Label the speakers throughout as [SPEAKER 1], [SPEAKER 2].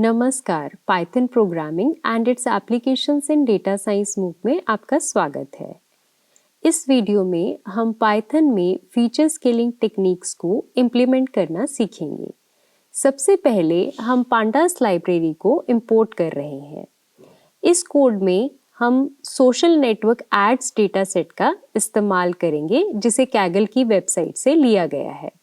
[SPEAKER 1] नमस्कार, Python programming and it's applications in data science मूक में आपका स्वागत है। इस वीडियो में हम पाइथन में फीचर स्केलिंग टेक्निक्स को इम्प्लीमेंट करना सीखेंगे। सबसे पहले हम पांडास लाइब्रेरी को इंपोर्ट कर रहे हैं। इस कोड में हम social network ads data set का इस्तेमाल करेंगे जिसे कैगल की वेबसाइट से लिया गया है।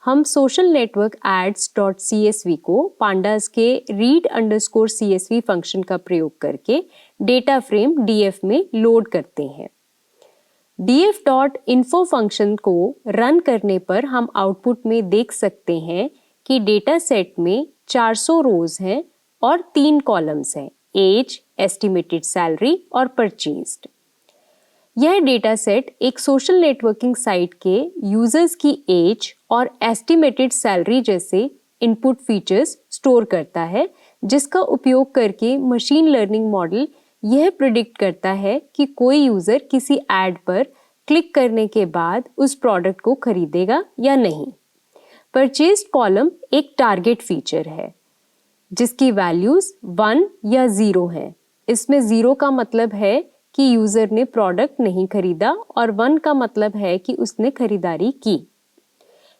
[SPEAKER 1] हम सोशल नेटवर्क ads.csv को पांडास के read_csv फंक्शन का प्रयोग करके डेटा फ्रेम df में लोड करते हैं। df.info फंक्शन को रन करने पर हम आउटपुट में देख सकते हैं कि डेटा सेट में 400 रोज हैं और 3 कॉलम्स हैं, एज, एस्टिमेटेड सैलरी और परचेज्ड। यह डेटा सेट एक सोशल नेटवर्किंग साइट के यूजर्स की एज और एस्टिमेटेड सैलरी जैसे इनपुट फीचर्स स्टोर करता है, जिसका उपयोग करके मशीन लर्निंग मॉडल यह प्रिडिक्ट करता है कि कोई यूजर किसी ऐड पर क्लिक करने के बाद उस प्रोडक्ट को खरीदेगा या नहीं। परचेज्ड कॉलम एक टारगेट फीचर है जिसकी वैल्यूज 1 या 0 हैं। इसमें 0 का मतलब है कि यूजर ने प्रोडक्ट नहीं खरीदा और 1 का मतलब है कि उसने खरीदारी की।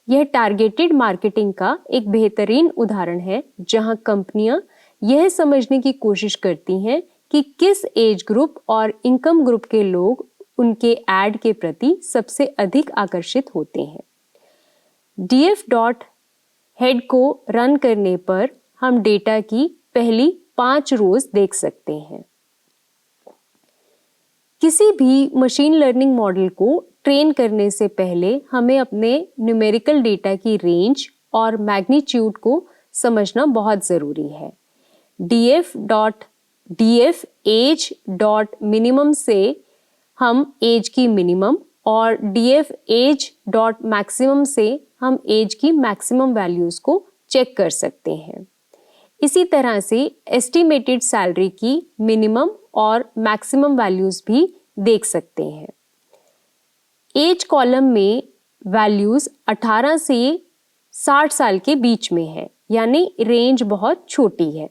[SPEAKER 1] यह टारगेटेड मार्केटिंग का एक बेहतरीन उदाहरण है जहां कंपनियां यह समझने की कोशिश करती हैं कि किस एज ग्रुप और इनकम ग्रुप के लोग उनके ऐड के प्रति सबसे अधिक आकर्षित होते हैं। df.head को रन करने पर हम डेटा की पहली 5 रोज देख सकते हैं। किसी भी मशीन लर्निंग मॉडल को ट्रेन करने से पहले हमें अपने न्यूमेरिकल डेटा की रेंज और मैग्नीट्यूड को समझना बहुत ज़रूरी है। df age डॉट मिनिमम से हम एज की मिनिमम और df age डॉट मैक्सिमम से हम एज की मैक्सिमम वैल्यूज़ को चेक कर सकते हैं। इसी तरह से एस्टिमेटेड सैलरी की मिनिमम और मैक्सिमम वैल्यूज भी देख सकते हैं। एज कॉलम में वैल्यूज 18 से 60 साल के बीच में है, यानी रेंज बहुत छोटी है।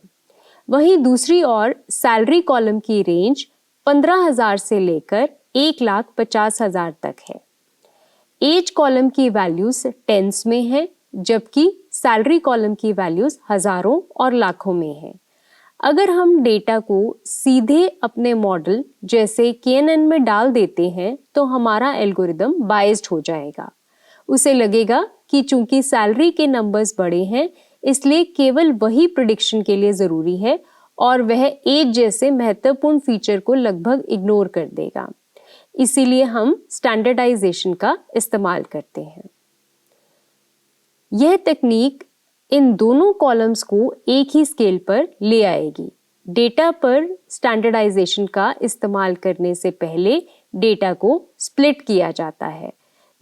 [SPEAKER 1] वहीं दूसरी ओर सैलरी कॉलम की रेंज 15,000 से लेकर 1,50,000 तक है। एज कॉलम की वैल्यूज टेंस में है, जबकि सैलरी कॉलम की वैल्यूज हजारों और लाखों में है। अगर हम डेटा को सीधे अपने मॉडल जैसे KNN में डाल देते हैं तो हमारा एल्गोरिदम बायस्ड हो जाएगा। उसे लगेगा कि चूंकि सैलरी के नंबर्स बड़े हैं इसलिए केवल वही प्रिडिक्शन के लिए ज़रूरी है और वह एज जैसे महत्वपूर्ण फीचर को लगभग इग्नोर कर देगा। इसीलिए हम स्टैंडर्डाइजेशन का इस्तेमाल करते हैं। यह तकनीक इन दोनों कॉलम्स को एक ही स्केल पर ले आएगी। डेटा पर स्टैंडर्डाइजेशन का इस्तेमाल करने से पहले डेटा को स्प्लिट किया जाता है।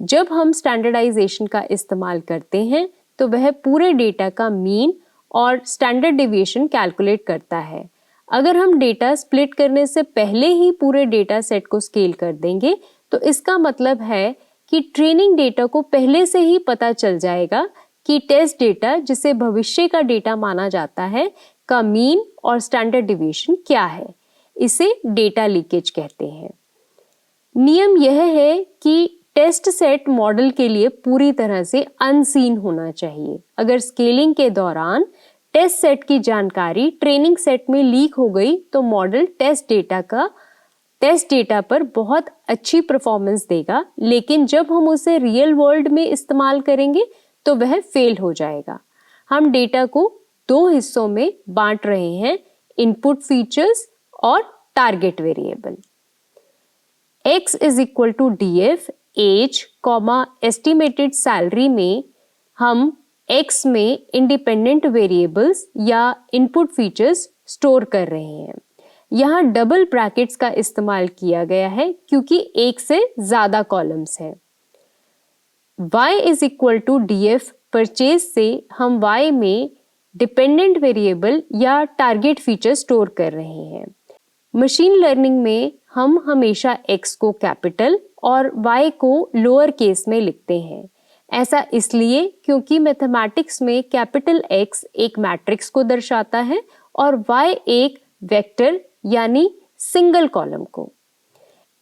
[SPEAKER 1] जब हम स्टैंडर्डाइजेशन का इस्तेमाल करते हैं तो वह पूरे डेटा का मीन और स्टैंडर्ड डेविएशन कैलकुलेट करता है। अगर हम डेटा स्प्लिट करने से पहले ही पूरे डेटा सेट को स्केल कर देंगे तो इसका मतलब है कि ट्रेनिंग डेटा को पहले से ही पता चल जाएगा कि टेस्ट डेटा, जिसे भविष्य का डेटा माना जाता है, का मीन और स्टैंडर्ड डिवीजन क्या है। इसे डेटा लीकेज कहते हैं। नियम यह है कि टेस्ट सेट मॉडल के लिए पूरी तरह से अनसीन होना चाहिए। अगर स्केलिंग के दौरान टेस्ट सेट की जानकारी ट्रेनिंग सेट में लीक हो गई तो मॉडल टेस्ट डेटा पर बहुत अच्छी परफॉर्मेंस देगा, लेकिन जब हम उसे रियल वर्ल्ड में इस्तेमाल करेंगे तो वह फेल हो जाएगा। हम डेटा को 2 हिस्सों में बांट रहे हैं, इनपुट फीचर्स और target variable. x is equal to df age estimated salary में हम x में इंडिपेंडेंट वेरिएबल्स या इनपुट फीचर्स स्टोर कर रहे हैं। यहाँ डबल ब्रैकेट्स का इस्तेमाल किया गया है क्योंकि एक से ज्यादा कॉलम्स हैं। y is equal to df purchase से हम y में डिपेंडेंट वेरिएबल या टारगेट फीचर स्टोर कर रहे हैं। मशीन लर्निंग में हम हमेशा x को कैपिटल और y को लोअर केस में लिखते हैं। ऐसा इसलिए क्योंकि मैथमेटिक्स में कैपिटल X एक मैट्रिक्स को दर्शाता है और Y एक वेक्टर यानी सिंगल कॉलम को।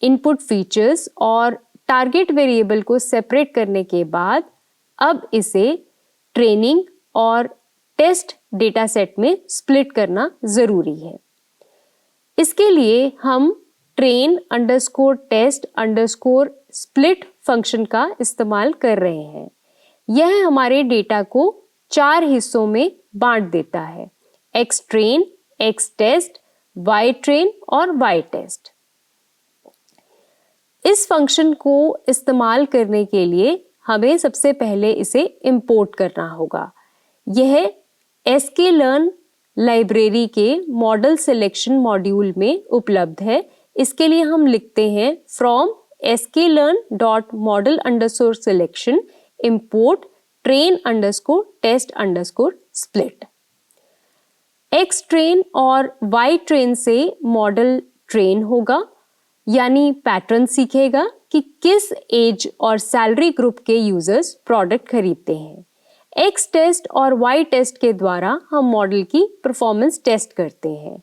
[SPEAKER 1] इनपुट फीचर्स और टारगेट वेरिएबल को सेपरेट करने के बाद अब इसे ट्रेनिंग और टेस्ट डेटा सेट में स्प्लिट करना जरूरी है। इसके लिए हम train_test_split फंक्शन का इस्तेमाल कर रहे हैं। यह हमारे डेटा को 4 हिस्सों में बांट देता है: xtrain, xtest, ytrain और ytest। इस फंक्शन को इस्तेमाल करने के लिए हमें सबसे पहले इसे इंपोर्ट करना होगा। यह sklearn लाइब्रेरी के मॉडल सिलेक्शन मॉड्यूल में उपलब्ध है। इसके लिए हम लिखते हैं from sklearn.model_selection import train_test_split। xtrain और ytrain से मॉडल ट्रेन होगा, यानी पैटर्न सीखेगा कि किस एज और सैलरी ग्रुप के यूजर्स प्रोडक्ट खरीदते हैं। xtest और ytest के द्वारा हम मॉडल की परफॉर्मेंस टेस्ट करते हैं।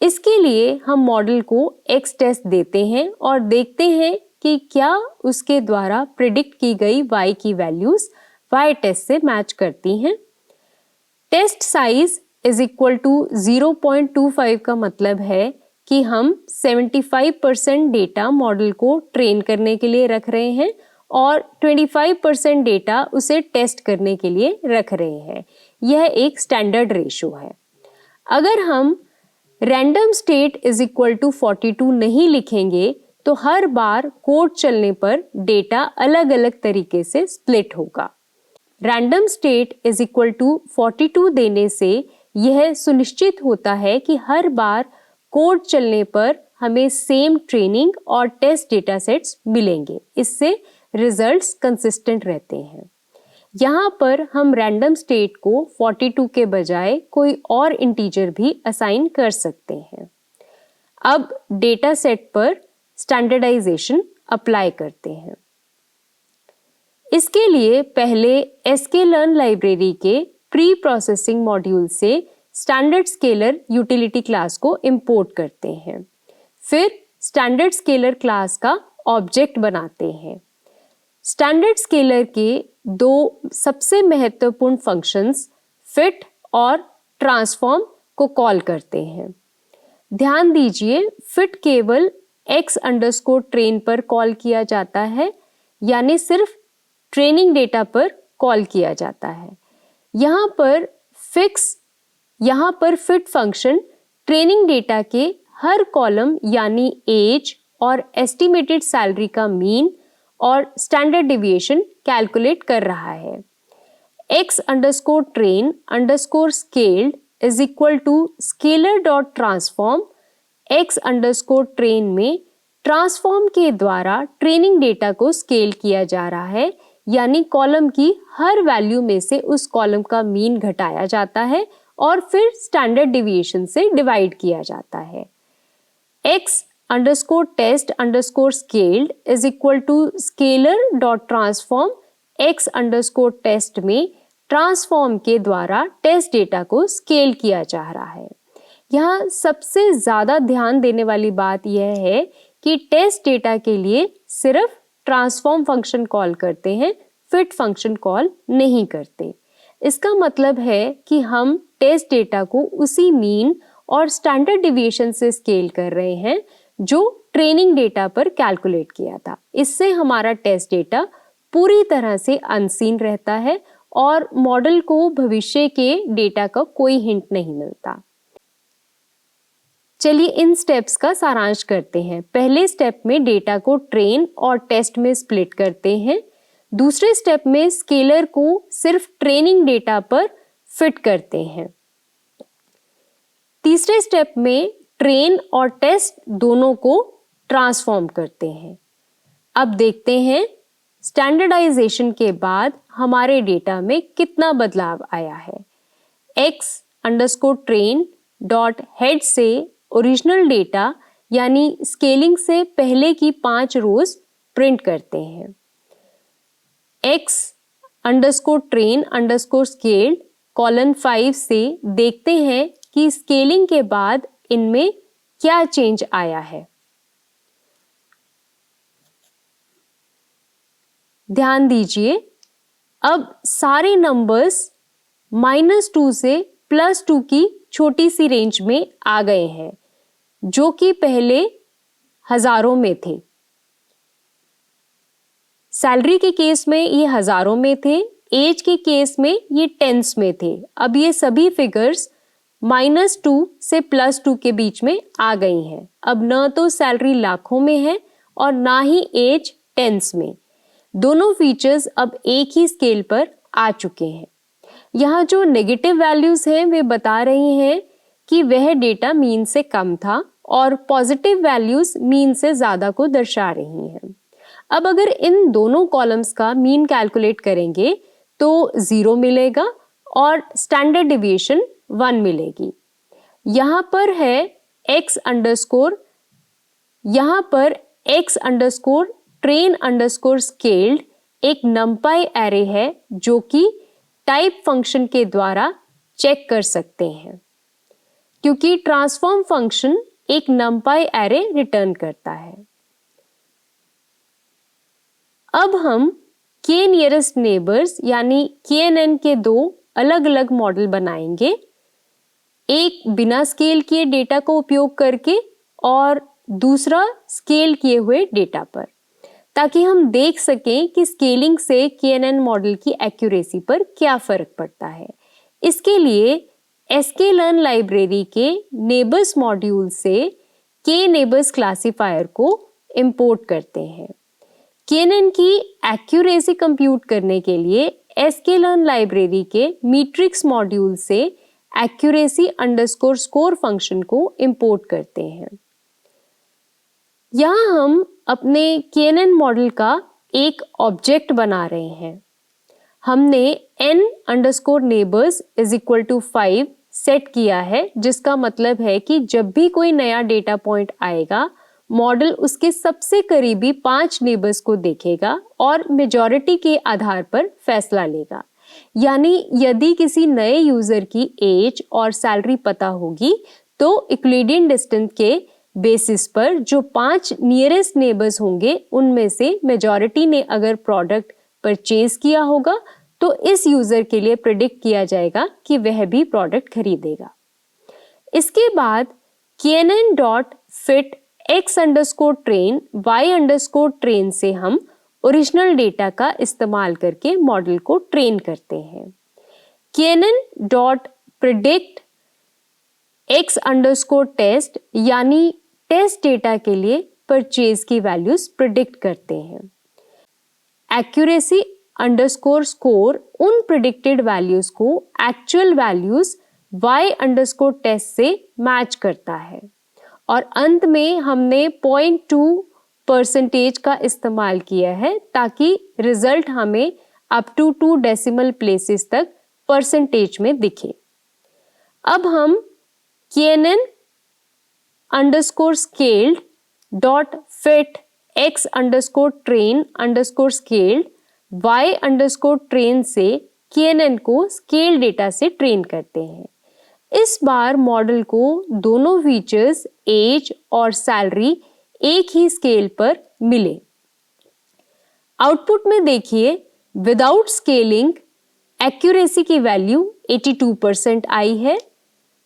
[SPEAKER 1] इसके लिए हम मॉडल को xtest देते हैं और देखते हैं कि क्या उसके द्वारा प्रिडिक्ट की गई y की वैल्यूज ytest से मैच करती हैं। Test size is equal to 0.25 का मतलब है कि हम 75% डेटा मॉडल को ट्रेन करने के लिए रख रहे हैं और 25% डेटा उसे टेस्ट करने के लिए रख रहे हैं। यह एक स्टैंडर्ड रेशो है। अगर हम random state is equal to 42 नहीं लिखेंगे तो हर बार कोड चलने पर डेटा अलग अलग तरीके से स्प्लिट होगा। Random state is equal to 42 देने से यह सुनिश्चित होता है कि हर बार कोड चलने पर हमें सेम ट्रेनिंग और टेस्ट डेटा सेट्स मिलेंगे। इससे रिजल्ट्स कंसिस्टेंट रहते हैं। यहाँ पर हम रैंडम स्टेट को 42 के बजाय कोई और इंटीजर भी असाइन कर सकते हैं। अब डेटा सेट पर स्टैंडर्डाइजेशन अप्लाई करते हैं। इसके लिए पहले sklearn लाइब्रेरी के प्री प्रोसेसिंग मॉड्यूल से स्टैंडर्ड स्केलर यूटिलिटी क्लास को इंपोर्ट करते हैं। फिर स्टैंडर्ड स्केलर क्लास का ऑब्जेक्ट बनाते हैं। स्टैंडर्ड स्केलर के दो सबसे महत्वपूर्ण फंक्शंस फिट और ट्रांसफॉर्म को कॉल करते हैं। ध्यान दीजिए, फिट केवल x_train पर कॉल किया जाता है, यानी सिर्फ ट्रेनिंग डेटा पर कॉल किया जाता है। यहाँ पर फिट फंक्शन ट्रेनिंग डेटा के हर कॉलम यानी एज और एस्टिमेटेड सैलरी का मीन और स्टैंडर्ड डिविएशन कैलकुलेट कर रहा है। x_train_scaled is equal to scalar.transform x_train में ट्रांसफॉर्म के द्वारा ट्रेनिंग डेटा को स्केल किया जा रहा है, यानी कॉलम की हर वैल्यू में से उस कॉलम का मीन घटाया जाता है और फिर स्टैंडर्ड डिविएशन से डिवाइड किया जाता है। x_test_scaled is equal to scalar.transform x_test में ट्रांसफॉर्म के द्वारा टेस्ट डेटा को स्केल किया जा रहा है। यहाँ सबसे ज्यादा ध्यान देने वाली बात यह है कि टेस्ट डेटा के लिए सिर्फ ट्रांसफॉर्म फंक्शन कॉल करते हैं, फिट फंक्शन कॉल नहीं करते। इसका मतलब है कि हम टेस्ट डेटा को उसी मीन और स्टैंडर्ड डिविएशन से स्केल कर रहे हैं जो ट्रेनिंग डेटा पर कैलकुलेट किया था। इससे हमारा टेस्ट डेटा पूरी तरह से अनसीन रहता है और मॉडल को भविष्य के डेटा का कोई हिंट नहीं मिलता। चलिए इन स्टेप्स का सारांश करते हैं। पहले स्टेप में डेटा को ट्रेन और टेस्ट में स्प्लिट करते हैं। दूसरे स्टेप में स्केलर को सिर्फ ट्रेनिंग डेटा पर फिट करते हैं। तीसरे स्टेप में ट्रेन और टेस्ट दोनों को ट्रांसफॉर्म करते हैं। अब देखते हैं स्टैंडर्डाइजेशन के बाद हमारे डेटा में कितना बदलाव आया है। x_train.head से ओरिजिनल डेटा यानी स्केलिंग से पहले की 5 रोज प्रिंट करते हैं। x_train_scaled कॉलम 5 से देखते हैं कि स्केलिंग के बाद इनमें क्या चेंज आया है। ध्यान दीजिए, अब सारे नंबर्स -2 से +2 की छोटी सी रेंज में आ गए हैं, जो कि पहले हजारों में थे। सैलरी के केस में ये हजारों में थे, एज के केस में ये टेंस में थे। अब ये सभी फिगर्स -2 से +2 के बीच में आ गई हैं। अब न तो सैलरी लाखों में है और ना ही एज टेंस में। दोनों फीचर्स अब एक ही स्केल पर आ चुके हैं। यहाँ जो नेगेटिव वैल्यूज हैं वे बता रही हैं कि वह डेटा मीन से कम था और पॉजिटिव वैल्यूज मीन से ज्यादा को दर्शा रही हैं। अब अगर इन दोनों कॉलम्स का मीन कैलकुलेट करेंगे तो 0 मिलेगा और स्टैंडर्ड डिविएशन 1 मिलेगी। यहाँ पर है x_train_scaled एक numpy एरे है जो कि टाइप फंक्शन के द्वारा चेक कर सकते हैं, क्योंकि ट्रांसफॉर्म फंक्शन एक numpy एरे रिटर्न करता है। अब हम k नियरेस्ट नेबर्स यानी KNN के दो अलग अलग मॉडल बनाएंगे, एक बिना स्केल किए डेटा को उपयोग करके और दूसरा स्केल किए हुए डेटा पर, ताकि हम देख सकें कि स्केलिंग से KNN मॉडल की एक्यूरेसी पर क्या फर्क पड़ता है। इसके लिए sklearn लाइब्रेरी के नेबर्स मॉड्यूल से kNeighbors क्लासिफायर को इंपोर्ट करते हैं। KNN की एक्यूरेसी कंप्यूट करने के लिए sklearn लाइब्रेरी के मैट्रिक्स मॉड्यूल से accuracy_score फंक्शन को इंपोर्ट करते हैं। यहाँ हम अपने KNN मॉडल का एक ऑब्जेक्ट बना रहे हैं। हमने n_neighbors = 5 सेट किया है, जिसका मतलब है कि जब भी कोई नया डेटा पॉइंट आएगा, मॉडल उसके सबसे करीबी 5 नेबर्स को देखेगा और मेजॉरिटी के आधार पर फैसला लेगा। यानी यदि किसी नए यूजर की एज और सैलरी पता होगी तो यूक्लिडियन डिस्टेंस के बेसिस पर जो 5 नियरेस्ट नेबर्स होंगे उनमें से मेजॉरिटी ने अगर प्रोडक्ट परचेज किया होगा तो इस यूजर के लिए प्रेडिक्ट किया जाएगा कि वह भी प्रोडक्ट खरीदेगा। इसके बाद knn.fit x_train y_train से हम ओरिजिनल डेटा का इस्तेमाल करके मॉडल को ट्रेन करते हैं। knn.predict x_test यानी टेस्ट डेटा के लिए परचेज की वैल्यूज प्रिडिक्ट करते हैं। accuracy_score उन प्रिडिक्टेड वैल्यूज को एक्चुअल वैल्यूज y_test से मैच करता है। और अंत में हमने 0.2% का इस्तेमाल किया है ताकि रिजल्ट हमें अप टू 2 डेसिमल प्लेसेस तक परसेंटेज में दिखे। अब हम knn_scaled.fit x_train_scaled y_train से KNN को स्केल डेटा से ट्रेन करते हैं। इस बार मॉडल को दोनों फीचर्स एज और सैलरी एक ही स्केल पर मिले। आउटपुट में देखिए, विदाउट स्केलिंग एक्यूरेसी की वैल्यू 82% आई है,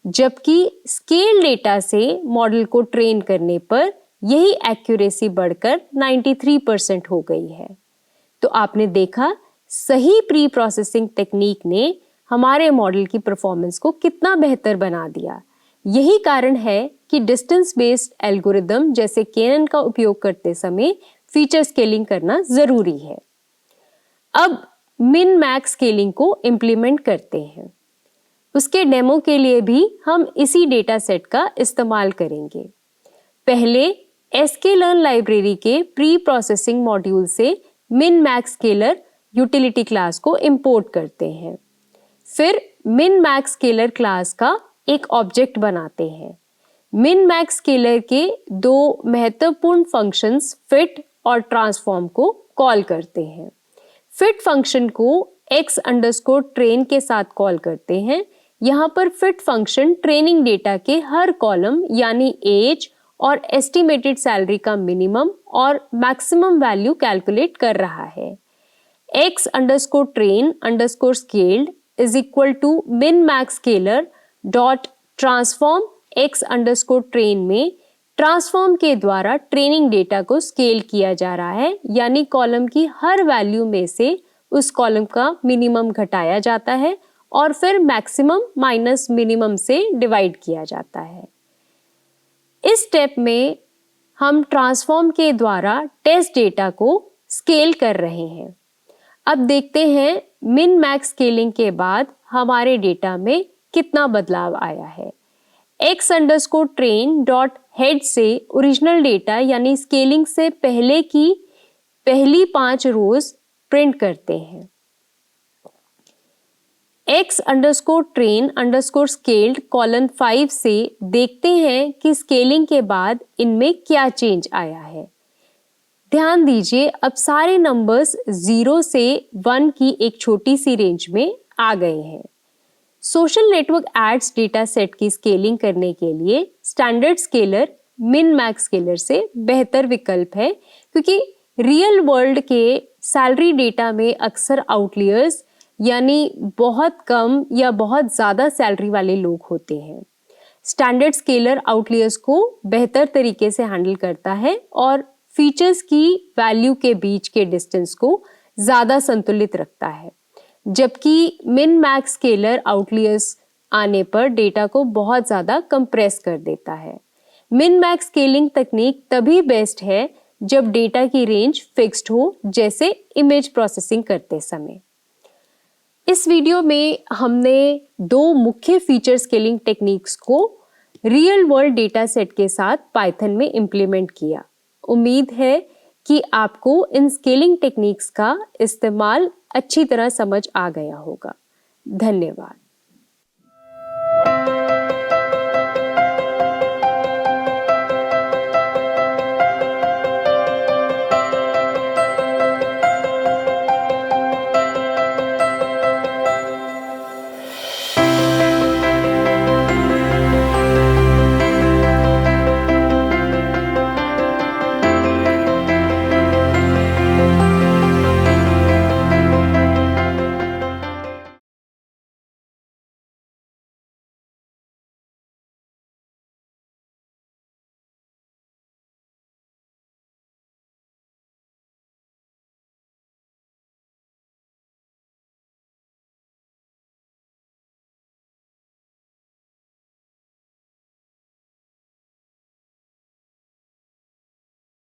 [SPEAKER 1] जबकि स्केल डेटा से मॉडल को ट्रेन करने पर यही एक्यूरेसी बढ़कर 93% हो गई है। तो आपने देखा, सही प्री प्रोसेसिंग टेक्निक ने हमारे मॉडल की परफॉर्मेंस को कितना बेहतर बना दिया। यही कारण है कि डिस्टेंस बेस्ड एल्गोरिदम जैसे KNN का उपयोग करते समय फीचर स्केलिंग करना जरूरी है। अब मिन मैक्स स्केलिंग को इम्प्लीमेंट करते हैं। उसके डेमो के लिए भी हम इसी डेटा सेट का इस्तेमाल करेंगे। पहले sklearn लाइब्रेरी के प्री प्रोसेसिंग मॉड्यूल से मिन मैक्स स्केलर यूटिलिटी क्लास को इंपोर्ट करते हैं। फिर मिन मैक्स स्केलर क्लास का एक ऑब्जेक्ट बनाते हैं। मिन मैक्स स्केलर के दो महत्वपूर्ण फंक्शंस फिट और ट्रांसफॉर्म को कॉल करते हैं। फिट फंक्शन को x_train के साथ कॉल करते हैं। यहाँ पर फिट फंक्शन ट्रेनिंग डेटा के हर कॉलम यानी एज और एस्टिमेटेड सैलरी का मिनिमम और मैक्सिमम वैल्यू कैलकुलेट कर रहा है। x_train_scaled is equal to min_max_scalar dot transform x_train में ट्रांसफॉर्म के द्वारा ट्रेनिंग डेटा को स्केल किया जा रहा है, यानी कॉलम की हर वैल्यू में से उस कॉलम का मिनिमम घटाया जाता है और फिर मैक्सिमम माइनस मिनिमम से डिवाइड किया जाता है। इस स्टेप में हम ट्रांसफॉर्म के द्वारा टेस्ट डेटा को स्केल कर रहे हैं। अब देखते हैं मिन मैक्स स्केलिंग के बाद हमारे डेटा में कितना बदलाव आया है। x_train.head से ओरिजिनल डेटा यानी स्केलिंग से पहले की पहली 5 रोज प्रिंट करते हैं। x_train_scaled कॉलम 5 से देखते हैं कि स्केलिंग के बाद इनमें क्या चेंज आया है। ध्यान दीजिए, अब सारे नंबर्स 0 से 1 की एक छोटी सी रेंज में आ गए हैं। Social network ads data set की स्केलिंग करने के लिए standard scaler min max scaler से बेहतर विकल्प है, क्योंकि रियल वर्ल्ड के सैलरी डेटा में अक्सर आउटलियर्स यानी बहुत कम या बहुत ज़्यादा सैलरी वाले लोग होते हैं। स्टैंडर्ड स्केलर आउटलियर्स को बेहतर तरीके से हैंडल करता है और फीचर्स की वैल्यू के बीच के डिस्टेंस को ज़्यादा संतुलित रखता है, जबकि मिन मैक्स स्केलर आउटलियर्स आने पर डेटा को बहुत ज़्यादा कंप्रेस कर देता है। मिन मैक्स स्केलिंग तकनीक तभी बेस्ट है जब डेटा की रेंज फिक्स्ड हो, जैसे इमेज प्रोसेसिंग करते समय। इस वीडियो में हमने 2 मुख्य फीचर स्केलिंग टेक्निक्स को रियल वर्ल्ड डेटा सेट के साथ पाइथन में इम्प्लीमेंट किया। उम्मीद है कि आपको इन स्केलिंग टेक्निक्स का इस्तेमाल अच्छी तरह समझ आ गया होगा। धन्यवाद।